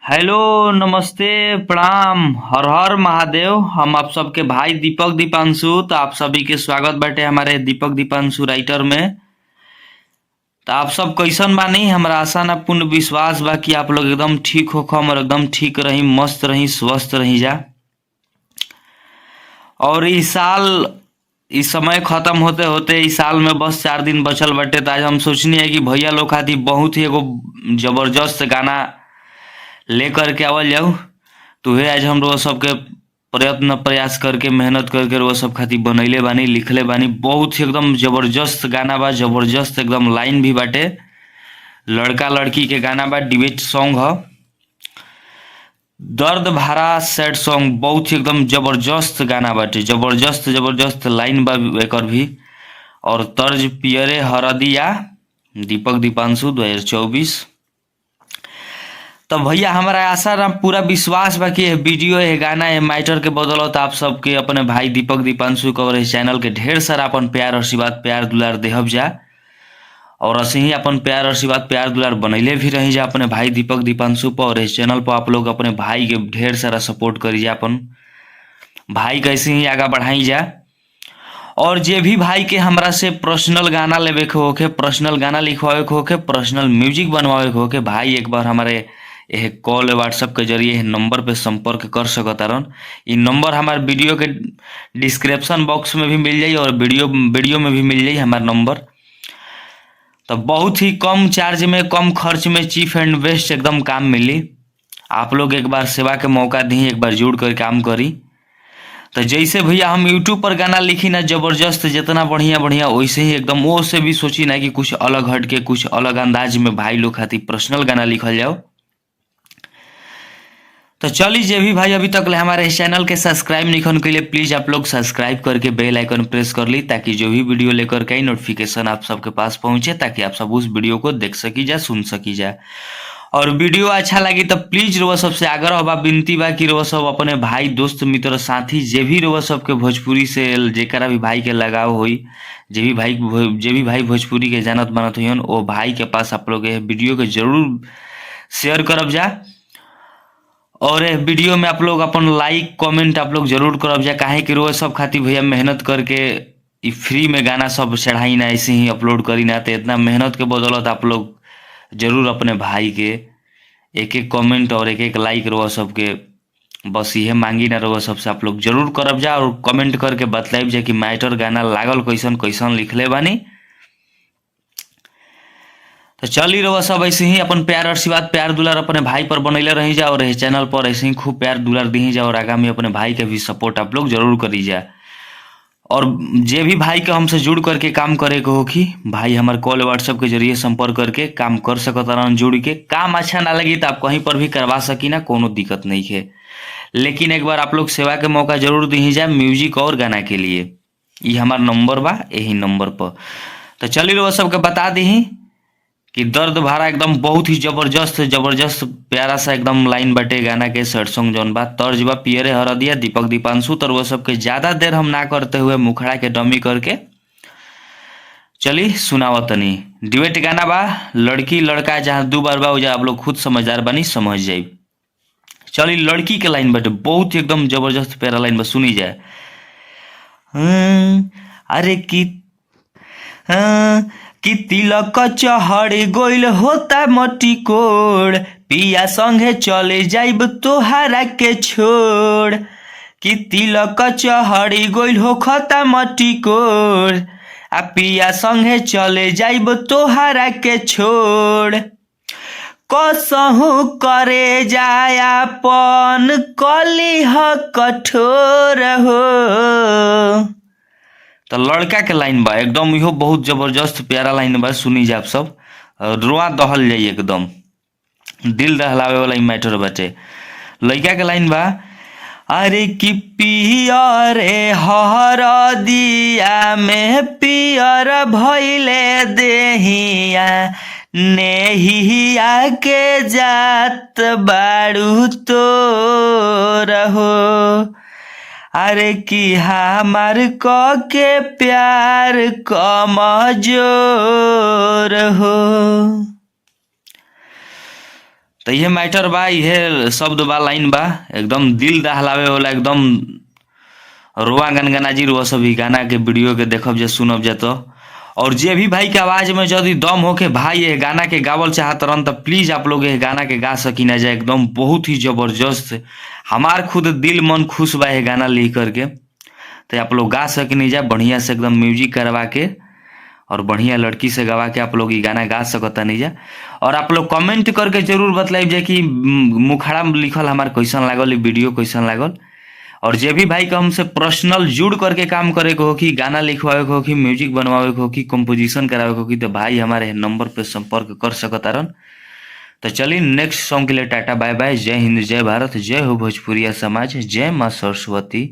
Hello, नमस्ते, प्रणाम, हर हर महादेव। हम आप सबके भाई दीपक दीपांशु। तो आप सभी के स्वागत बाटे हमारे दीपक दीपांशु राइटर में। तो आप सब कैसन बानी? हमरा आशा ना पूर्ण विश्वास बा कि आप लोग एकदम ठीक होखम और एकदम ठीक रही, मस्त रही, स्वस्थ रही जा। और इस साल इस समय खत्म होते होते इस साल में बस 4 दिन बचल बाटे। तो आज हम सोचनी है कि भैया लोग खातिर बहुत ही एगो जबरदस्त गाना लेकर के आवल जाऊ। तो उहे आज हम लोग सबके प्रयत्न प्रयास करके मेहनत करके वो सब खातिर बनैले बानी, लिखले बानी। बहुत ही एकदम जबरदस्त गाना बा, जबरदस्त एकदम लाइन भी बाटे। लड़का लड़की के गाना बा, डिबेट सॉन्ग ह। दर्द भरा सैड सॉन्ग, बहुत ही एकदम जबरदस्त गाना बाटे। जबरदस्त जबरदस्त लाइन बा एकर भी। और तर्ज पियरे हरदिया, दीपक दीपांशु 2024। तो भैया हमारा आशा ना पूरा विश्वास बा कि ये वीडियो ये गाना ये मैटर के बदौलत आप सबके अपने भाई दीपक दीपांशु को और इस चैनल के ढेर सारा अपन प्यार आशीर्वाद प्यार दुलार देहब जा। और ऐसे ही अपन प्यार आशीर्वाद प्यार दुलार बनैले भी रही जा अपने भाई दीपक दीपांशु पर। और इस चैनल पर आप लोग अपने भाई के ढेर सारा सपोर्ट करी जा, अपन भाई कैसे ही आगा बढ़ाई जा। और जे भी भाई के हमरा से पर्सनल गाना लेवे के होके, पर्सनल गाना लिखवावे के होके, पर्सनल म्यूजिक बनवावे के होके, भाई एक बार हमारे यह कॉल व्हाट्सएप के जरिए नंबर पे संपर्क कर सकतारन। इ नंबर हमारे वीडियो के डिस्क्रिप्शन बॉक्स में भी मिल जाई और वीडियो में भी मिल जाई हमार नंबर। तो बहुत ही कम चार्ज में, कम खर्च में, चीप एंड बेस्ट एकदम काम मिली। आप लोग एक बार सेवा के मौका दी, एक बार जुड़ कर काम करी। तो जैसे भैया हम यूट्यूब पर गाना लिखी ना जबरदस्त, जितना बढ़िया बढ़िया, वैसे ही एकदम वो से भी सोची ना कि कुछ अलग हट के, कुछ अलग अंदाज में भाई लोग खातिर पर्सनल गाना लिखल जाओ। तो चलिए, जे भी भाई अभी तक ले हमारे इस चैनल के सब्सक्राइब नहीं के लिए प्लीज आप लोग सब्सक्राइब करके बेल आइकन प्रेस कर ली, ताकि जो भी वीडियो लेकर के नोटिफिकेशन आप सबके पास पहुंचे, ताकि आप सब उस वीडियो को देख सकी जा, सुन सकी जा। और वीडियो अच्छा लगी तो प्लीज रोवा सबसे आग्रह बा, विनती बा कि रोवा सब अपने भाई दोस्त मित्र साथी जे भी रोवा सबके भोजपुरी से जेकरा भी भाई के लगाव होई, जे भी भाई भोजपुरी के जानत मानत होइहन, वो भाई के पास आप लोग ये वीडियो के जरूर शेयर करब जा। और ये वीडियो में आप लोग अपन लाइक कमेंट आप लोग जरूर करब जा। काहे कि रोज सब खातिर भैया मेहनत करके ई फ्री में गाना सब चढ़ाई ना, ऐसे ही अपलोड करी ना। तो इतना मेहनत के बदौलत आप लोग जरूर अपने भाई के एक एक कमेंट और एक एक लाइक रोआ सबके बस ये मांगी ना, रोआ सबसे आप लोग जरूर करब जा। और कमेंट करके बतलाइब जा कि मैटर गाना लागल कैसन कैसन लिखले बानी। तो चली रहो सब ऐसे ही अपन प्यार आशीर्वाद प्यार दुलार अपने भाई पर बनैले रही जा। और इस चैनल पर ऐसे ही खूब प्यार दुलार दी जा। और आगामी अपने भाई के भी सपोर्ट आप लोग जरूर करी जा। और जे भी भाई के हमसे जुड़ करके काम करे के हो कि भाई हमारे कॉल व्हाट्सएप के जरिए संपर्क करके काम कर सकता, जुड़ के। काम अच्छा ना लगी तो आप कहीं पर भी करवा सकी ना, कोनो दिक्कत नहीं है। लेकिन एक बार आप लोग सेवा के मौका जरूर दी जा म्यूजिक और गाना के लिए। ये हमार नंबर बा, यही नंबर पर। तो चलिए वो सबके बता दी कि दर्द भरा एकदम बहुत ही जबरदस्त जबरदस्त प्यारा सा एकदम लाइन बटे गाना के सैड सॉन्ग जौन बा, तर्ज बा पियरे हरदिया, दीपक दीपांशु। तो वो सबके ज्यादा देर हम ना करते हुए मुखड़ा के डमी करके चली सुनावत तनी। डिबेट गाना बा, लड़की लड़का जहाँ दो बार बा उजा आप लोग खुद समझदार बनी, समझ जाए। चली लड़की के लाइन बटे बहुत ही एकदम जबरदस्त प्यारा लाइन बा, सुनी जाए। अरे कि तिलक चढ़ गइल होता मटी कोड़, पिया संगे चले जाइब तोहरा के छोड़। कि तिलक चढ़ गइल होता मटी कोड़, आ पिया संगे चले जाइब तोहरा के छोड़। कसहु करे जायापन कलिह कठोर हो। तो लड़का के लाइन बा एकदम इहो बहुत जबरदस्त प्यारा लाइन बा, सुनी जा आप सब, रोआ दहल जाई एकदम, दिल दहलावे वाला मैटर बाटे। लड़का के लाइन बा, अरे कि पियरे हरदिया में पियर भइले देहिया, नेहिया के जात बाड़ू तोर हो। अरे कि हमार क के प्यार कमजोर हो। तो ये मैटर बा, ये शब्द बा, लाइन बा, एकदम दिल दहलावे वाला, एकदम रोआ गनगना जी रोआ सभी गाना के वीडियो के देखब जे सुनब जे तो। और जे भी भाई के आवाज में यदि दम होके भाई ये गाना के गावल चाहत रहन तो प्लीज आप लोग ये गाना के गा सकी ना जाए, एकदम बहुत ही जबरदस्त। हमार खुद दिल मन खुश बा ये गाना लिख करके। तो आप लोग गा सकी नहीं जा बढ़िया से एकदम म्यूजिक करवा के और बढ़िया लड़की से गवा के आप लोग ये गाना गा सकता नहीं जा। और आप लोग कमेंट करके जरूर बतलाइब जे कि मुखड़ा में लिखल हमार कैसन लागल, वीडियो कैसन लागल। और जे भी भाई का हमसे पर्सनल जुड़ करके काम करे को हो कि गाना लिखवावे को हो कि म्यूजिक बनवावे को हो कि कंपोजिशन करावे को हो कि, तो भाई हमारे नंबर पे संपर्क कर सकता रन। तो चलिए नेक्स्ट सॉन्ग के लिए टाटा बाय बाय। जय हिंद, जय भारत, जय हो भोजपुरिया समाज, जय माँ सरस्वती।